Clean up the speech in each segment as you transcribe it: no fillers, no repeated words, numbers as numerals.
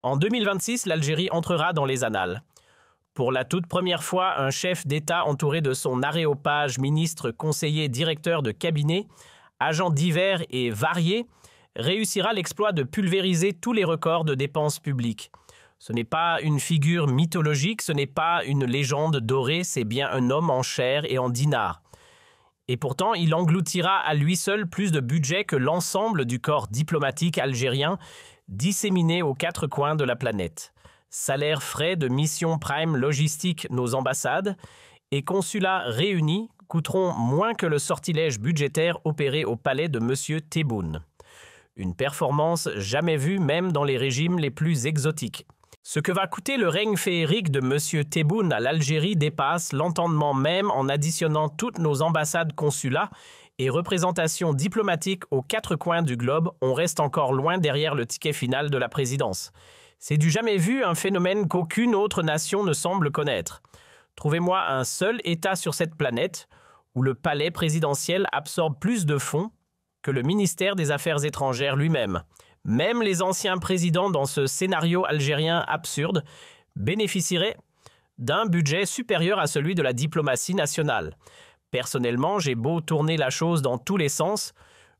En 2026, l'Algérie entrera dans les annales. Pour la toute première fois, un chef d'État entouré de son aréopage, ministre, conseiller, directeur de cabinet, agents divers et variés, réussira l'exploit de pulvériser tous les records de dépenses publiques. Ce n'est pas une figure mythologique, ce n'est pas une légende dorée, c'est bien un homme en chair et en dinars. Et pourtant, il engloutira à lui seul plus de budget que l'ensemble du corps diplomatique algérien disséminé aux quatre coins de la planète. Salaires, frais de mission prime logistique nos ambassades et consulats réunis coûteront moins que le sortilège budgétaire opéré au palais de M. Tebboune. Une performance jamais vue même dans les régimes les plus exotiques. Ce que va coûter le règne féerique de M. Tebboune à l'Algérie dépasse l'entendement même en additionnant toutes nos ambassades, consulats et représentations diplomatiques aux quatre coins du globe. On reste encore loin derrière le ticket final de la présidence. C'est du jamais vu, un phénomène qu'aucune autre nation ne semble connaître. Trouvez-moi un seul État sur cette planète où le palais présidentiel absorbe plus de fonds que le ministère des Affaires étrangères lui-même. Même les anciens présidents dans ce scénario algérien absurde bénéficieraient d'un budget supérieur à celui de la diplomatie nationale. Personnellement, j'ai beau tourner la chose dans tous les sens,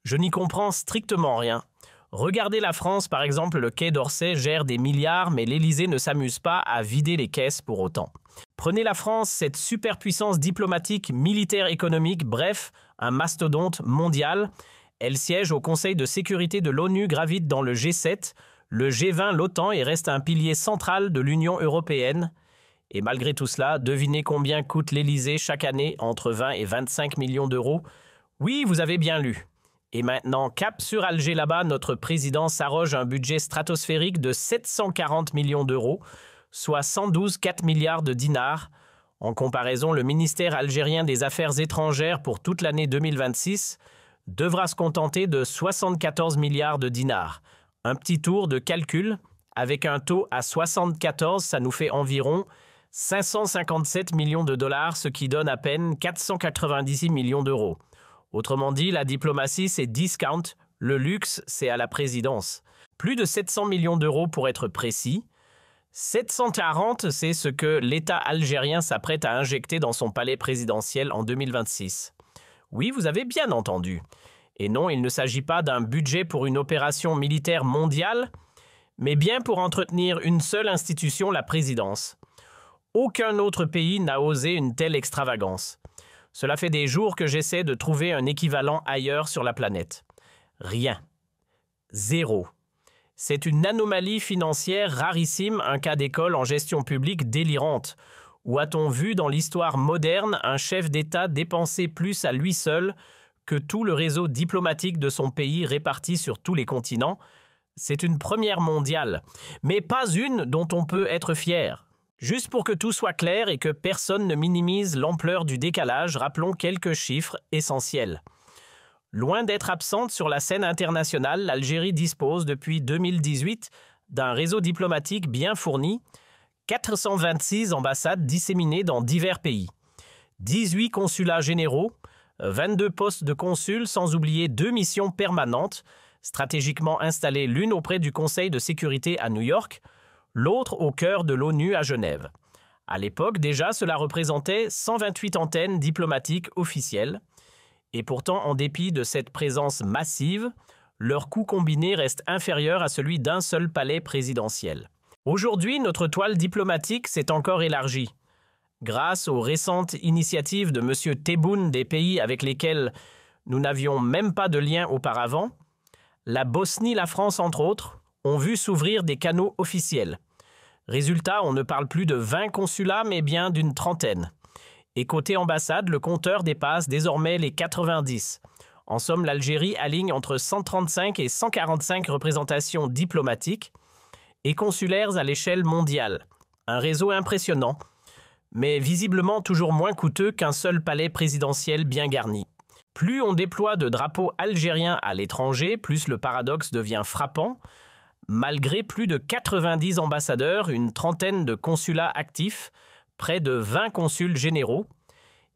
je n'y comprends strictement rien. Regardez la France, par exemple, le Quai d'Orsay gère des milliards, mais l'Élysée ne s'amuse pas à vider les caisses pour autant. Prenez la France, cette superpuissance diplomatique, militaire, économique, bref, un mastodonte mondial. Elle siège au Conseil de sécurité de l'ONU, gravite dans le G7, le G20, l'OTAN et reste un pilier central de l'Union européenne. Et malgré tout cela, devinez combien coûte l'Élysée chaque année, entre 20 et 25 millions d'euros. Oui, vous avez bien lu. Et maintenant, cap sur Alger là-bas, notre président s'arroge un budget stratosphérique de 740 millions d'euros, soit 112,4 milliards de dinars. En comparaison, le ministère algérien des Affaires étrangères pour toute l'année 2026 devra se contenter de 74 milliards de dinars. Un petit tour de calcul, avec un taux à 74, ça nous fait environ 557 millions de dollars, ce qui donne à peine 496 millions d'euros. Autrement dit, la diplomatie, c'est discount, le luxe, c'est à la présidence. Plus de 700 millions d'euros pour être précis. 740, c'est ce que l'État algérien s'apprête à injecter dans son palais présidentiel en 2026. Oui, vous avez bien entendu. Et non, il ne s'agit pas d'un budget pour une opération militaire mondiale, mais bien pour entretenir une seule institution, la présidence. Aucun autre pays n'a osé une telle extravagance. Cela fait des jours que j'essaie de trouver un équivalent ailleurs sur la planète. Rien. Zéro. C'est une anomalie financière rarissime, un cas d'école en gestion publique délirante. Où a-t-on vu dans l'histoire moderne un chef d'État dépenser plus à lui seul que tout le réseau diplomatique de son pays réparti sur tous les continents? C'est une première mondiale, mais pas une dont on peut être fier. Juste pour que tout soit clair et que personne ne minimise l'ampleur du décalage, rappelons quelques chiffres essentiels. Loin d'être absente sur la scène internationale, l'Algérie dispose depuis 2018 d'un réseau diplomatique bien fourni, 426 ambassades disséminées dans divers pays, 18 consulats généraux, 22 postes de consuls, sans oublier 2 missions permanentes, stratégiquement installées l'une auprès du Conseil de sécurité à New York, l'autre au cœur de l'ONU à Genève. À l'époque, déjà, cela représentait 128 antennes diplomatiques officielles. Et pourtant, en dépit de cette présence massive, leur coût combiné reste inférieur à celui d'un seul palais présidentiel. Aujourd'hui, notre toile diplomatique s'est encore élargie. Grâce aux récentes initiatives de M. Tebboune des pays avec lesquels nous n'avions même pas de lien auparavant, la Bosnie, la France entre autres, ont vu s'ouvrir des canaux officiels. Résultat, on ne parle plus de 20 consulats, mais bien d'une trentaine. Et côté ambassade, le compteur dépasse désormais les 90. En somme, l'Algérie aligne entre 135 et 145 représentations diplomatiques et consulaires à l'échelle mondiale. Un réseau impressionnant, mais visiblement toujours moins coûteux qu'un seul palais présidentiel bien garni. Plus on déploie de drapeaux algériens à l'étranger, plus le paradoxe devient frappant. Malgré plus de 90 ambassadeurs, une trentaine de consulats actifs, près de 20 consuls généraux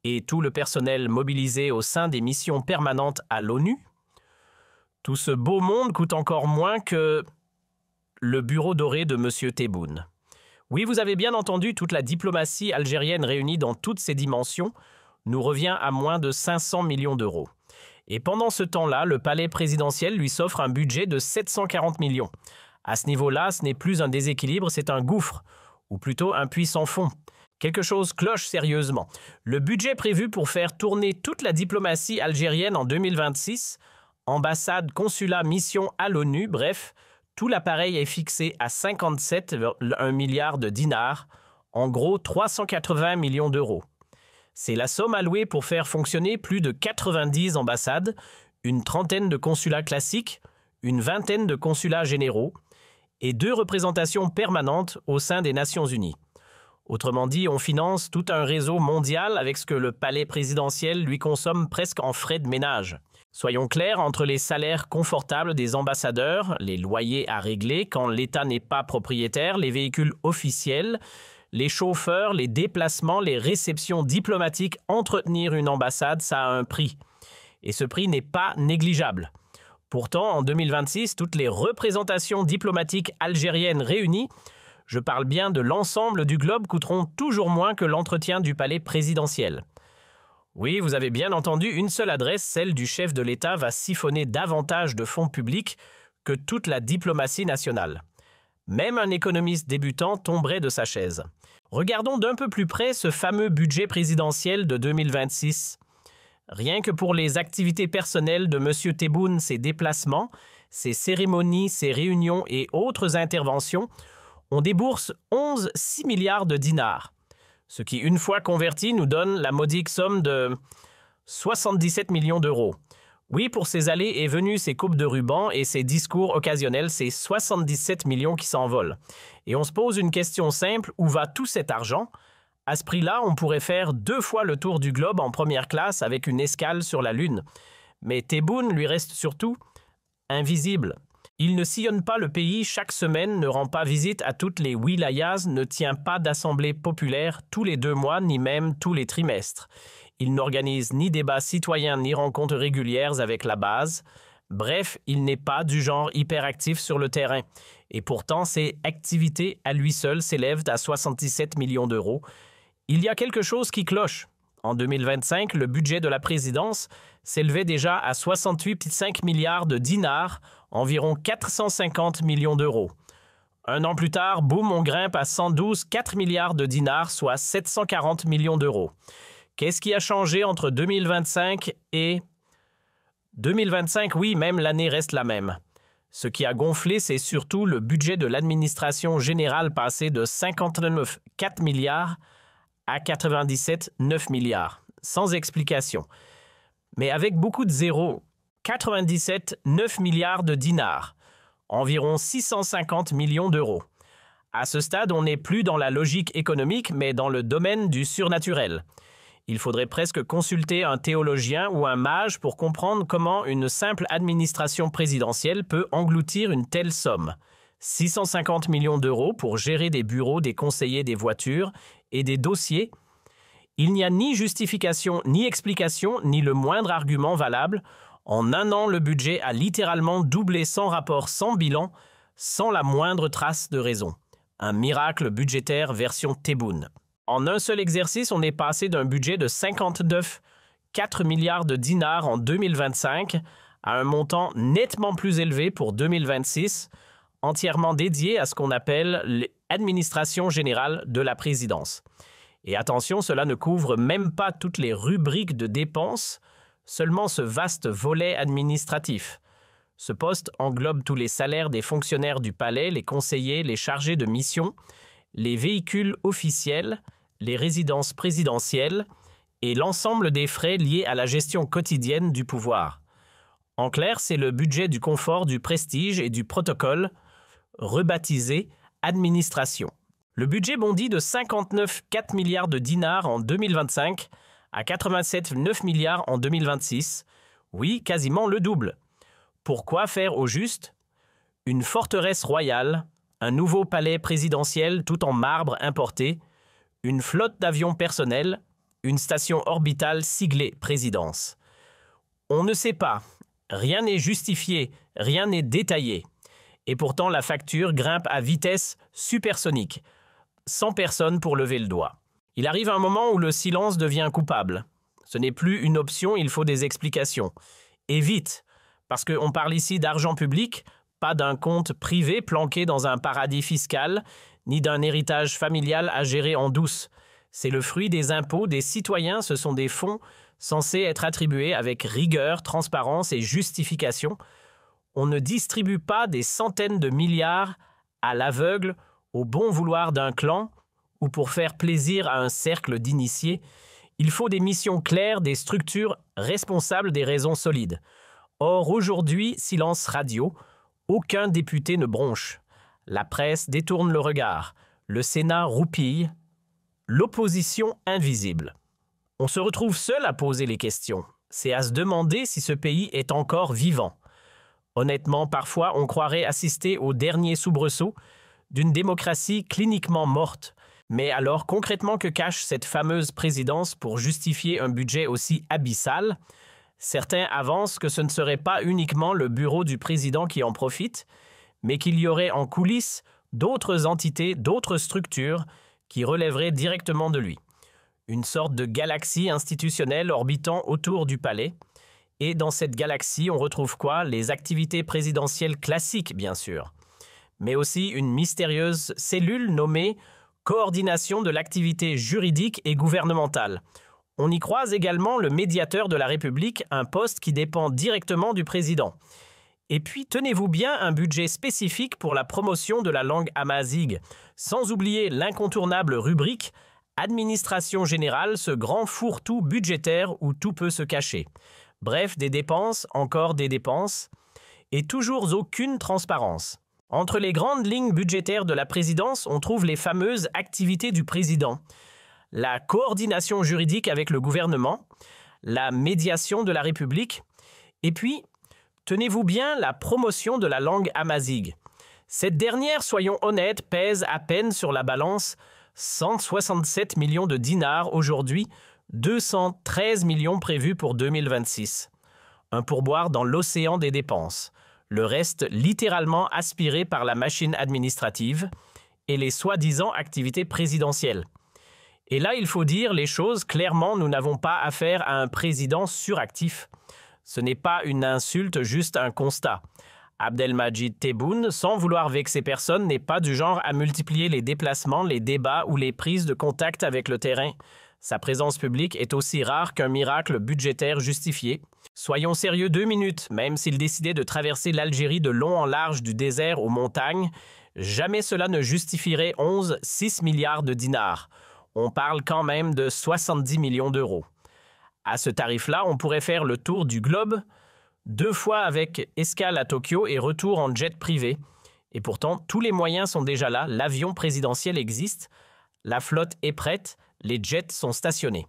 et tout le personnel mobilisé au sein des missions permanentes à l'ONU, tout ce beau monde coûte encore moins que le bureau doré de M. Tebboune. Oui, vous avez bien entendu, toute la diplomatie algérienne réunie dans toutes ses dimensions nous revient à moins de 500 millions d'euros. Et pendant ce temps-là, le palais présidentiel lui s'offre un budget de 740 millions. À ce niveau-là, ce n'est plus un déséquilibre, c'est un gouffre, ou plutôt un puits sans fond. Quelque chose cloche sérieusement. Le budget prévu pour faire tourner toute la diplomatie algérienne en 2026, ambassade, consulat, mission à l'ONU, bref, tout l'appareil est fixé à 57,1 milliards de dinars, en gros 380 millions d'euros. C'est la somme allouée pour faire fonctionner plus de 90 ambassades, une trentaine de consulats classiques, une vingtaine de consulats généraux et 2 représentations permanentes au sein des Nations Unies. Autrement dit, on finance tout un réseau mondial avec ce que le palais présidentiel lui consomme presque en frais de ménage. Soyons clairs, entre les salaires confortables des ambassadeurs, les loyers à régler quand l'État n'est pas propriétaire, les véhicules officiels, les chauffeurs, les déplacements, les réceptions diplomatiques, entretenir une ambassade, ça a un prix. Et ce prix n'est pas négligeable. Pourtant, en 2026, toutes les représentations diplomatiques algériennes réunies, je parle bien de l'ensemble du globe, coûteront toujours moins que l'entretien du palais présidentiel. Oui, vous avez bien entendu, une seule adresse, celle du chef de l'État, va siphonner davantage de fonds publics que toute la diplomatie nationale. Même un économiste débutant tomberait de sa chaise. Regardons d'un peu plus près ce fameux budget présidentiel de 2026. Rien que pour les activités personnelles de M. Tebboune, ses déplacements, ses cérémonies, ses réunions et autres interventions, on débourse 6 milliards de dinars, ce qui, une fois converti, nous donne la modique somme de 77 millions d'euros. Oui, pour ses allées et venues, ses coupes de ruban et ses discours occasionnels, c'est 77 millions qui s'envolent. Et on se pose une question simple, où va tout cet argent? À ce prix-là, on pourrait faire 2 fois le tour du globe en première classe avec une escale sur la Lune. Mais Tebboune lui reste surtout invisible. Il ne sillonne pas le pays chaque semaine, ne rend pas visite à toutes les wilayas, ne tient pas d'assemblée populaire tous les 2 mois, ni même tous les trimestres. Il n'organise ni débats citoyens ni rencontres régulières avec la base. Bref, il n'est pas du genre hyperactif sur le terrain. Et pourtant, ses activités à lui seul s'élèvent à 77 millions d'euros. Il y a quelque chose qui cloche. En 2025, le budget de la présidence s'élevait déjà à 68,5 milliards de dinars, environ 450 millions d'euros. Un an plus tard, boum, on grimpe à 112,4 milliards de dinars, soit 740 millions d'euros. Qu'est-ce qui a changé entre 2025 et 2025? Oui, même l'année reste la même. Ce qui a gonflé, c'est surtout le budget de l'administration générale passé de 59,4 milliards à 97,9 milliards, sans explication. Mais avec beaucoup de zéros, 97,9 milliards de dinars, environ 650 millions d'euros. À ce stade, on n'est plus dans la logique économique, mais dans le domaine du surnaturel. Il faudrait presque consulter un théologien ou un mage pour comprendre comment une simple administration présidentielle peut engloutir une telle somme. 650 millions d'euros pour gérer des bureaux, des conseillers, des voitures et des dossiers. Il n'y a ni justification, ni explication, ni le moindre argument valable. En un an, le budget a littéralement doublé sans rapport, sans bilan, sans la moindre trace de raison. Un miracle budgétaire version Tebboune. En un seul exercice, on est passé d'un budget de 59,4 milliards de dinars en 2025 à un montant nettement plus élevé pour 2026, entièrement dédié à ce qu'on appelle l'administration générale de la présidence. Et attention, cela ne couvre même pas toutes les rubriques de dépenses, seulement ce vaste volet administratif. Ce poste englobe tous les salaires des fonctionnaires du palais, les conseillers, les chargés de mission, les véhicules officiels, les résidences présidentielles et l'ensemble des frais liés à la gestion quotidienne du pouvoir. En clair, c'est le budget du confort, du prestige et du protocole, rebaptisé administration. Le budget bondit de 59,4 milliards de dinars en 2025 à 87,9 milliards en 2026. Oui, quasiment le double. Pourquoi faire au juste? Une forteresse royale, un nouveau palais présidentiel tout en marbre importé, une flotte d'avions personnels, une station orbitale siglée présidence. On ne sait pas, rien n'est justifié, rien n'est détaillé. Et pourtant, la facture grimpe à vitesse supersonique, sans personne pour lever le doigt. Il arrive un moment où le silence devient coupable. Ce n'est plus une option, il faut des explications. Et vite, parce qu'on parle ici d'argent public, pas d'un compte privé planqué dans un paradis fiscal, ni d'un héritage familial à gérer en douce. C'est le fruit des impôts des citoyens, ce sont des fonds censés être attribués avec rigueur, transparence et justification. On ne distribue pas des centaines de milliards à l'aveugle, au bon vouloir d'un clan ou pour faire plaisir à un cercle d'initiés. Il faut des missions claires, des structures responsables, des raisons solides. Or, aujourd'hui, silence radio, aucun député ne bronche. La presse détourne le regard, le Sénat roupille, l'opposition invisible. On se retrouve seul à poser les questions. C'est à se demander si ce pays est encore vivant. Honnêtement, parfois, on croirait assister au dernier soubresaut d'une démocratie cliniquement morte. Mais alors, concrètement, que cache cette fameuse présidence pour justifier un budget aussi abyssal? Certains avancent que ce ne serait pas uniquement le bureau du président qui en profite, mais qu'il y aurait en coulisses d'autres entités, d'autres structures qui relèveraient directement de lui. Une sorte de galaxie institutionnelle orbitant autour du palais. Et dans cette galaxie, on retrouve quoi? Les activités présidentielles classiques, bien sûr. Mais aussi une mystérieuse cellule nommée Coordination de l'activité juridique et gouvernementale. On y croise également le médiateur de la République, un poste qui dépend directement du président. Et puis, tenez-vous bien, un budget spécifique pour la promotion de la langue amazigh, sans oublier l'incontournable rubrique « Administration générale, ce grand fourre-tout budgétaire où tout peut se cacher ». Bref, des dépenses, encore des dépenses, et toujours aucune transparence. Entre les grandes lignes budgétaires de la présidence, on trouve les fameuses activités du président, la coordination juridique avec le gouvernement, la médiation de la République, et puis, tenez-vous bien, la promotion de la langue amazigh. Cette dernière, soyons honnêtes, pèse à peine sur la balance 167 millions de dinars aujourd'hui, 213 millions prévus pour 2026. Un pourboire dans l'océan des dépenses. Le reste littéralement aspiré par la machine administrative et les soi-disant activités présidentielles. Et là, il faut dire les choses clairement, nous n'avons pas affaire à un président suractif. Ce n'est pas une insulte, juste un constat. Abdelmadjid Tebboune, sans vouloir vexer personne, n'est pas du genre à multiplier les déplacements, les débats ou les prises de contact avec le terrain. Sa présence publique est aussi rare qu'un miracle budgétaire justifié. Soyons sérieux 2 minutes, même s'il décidait de traverser l'Algérie de long en large du désert aux montagnes, jamais cela ne justifierait 6 milliards de dinars. On parle quand même de 70 millions d'euros. À ce tarif-là, on pourrait faire le tour du globe, 2 fois avec escale à Tokyo et retour en jet privé. Et pourtant, tous les moyens sont déjà là, l'avion présidentiel existe, la flotte est prête, les jets sont stationnés.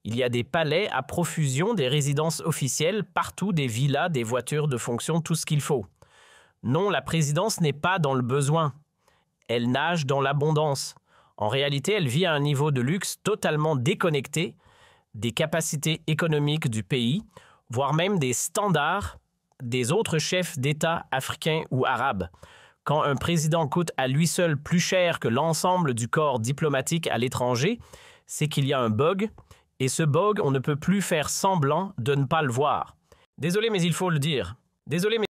Il y a des palais à profusion, des résidences officielles, partout des villas, des voitures de fonction, tout ce qu'il faut. Non, la présidence n'est pas dans le besoin. Elle nage dans l'abondance. En réalité, elle vit à un niveau de luxe totalement déconnecté des capacités économiques du pays, voire même des standards des autres chefs d'État africains ou arabes. Quand un président coûte à lui seul plus cher que l'ensemble du corps diplomatique à l'étranger, c'est qu'il y a un bug, et ce bug, on ne peut plus faire semblant de ne pas le voir. Désolé, mais il faut le dire. Désolé, mais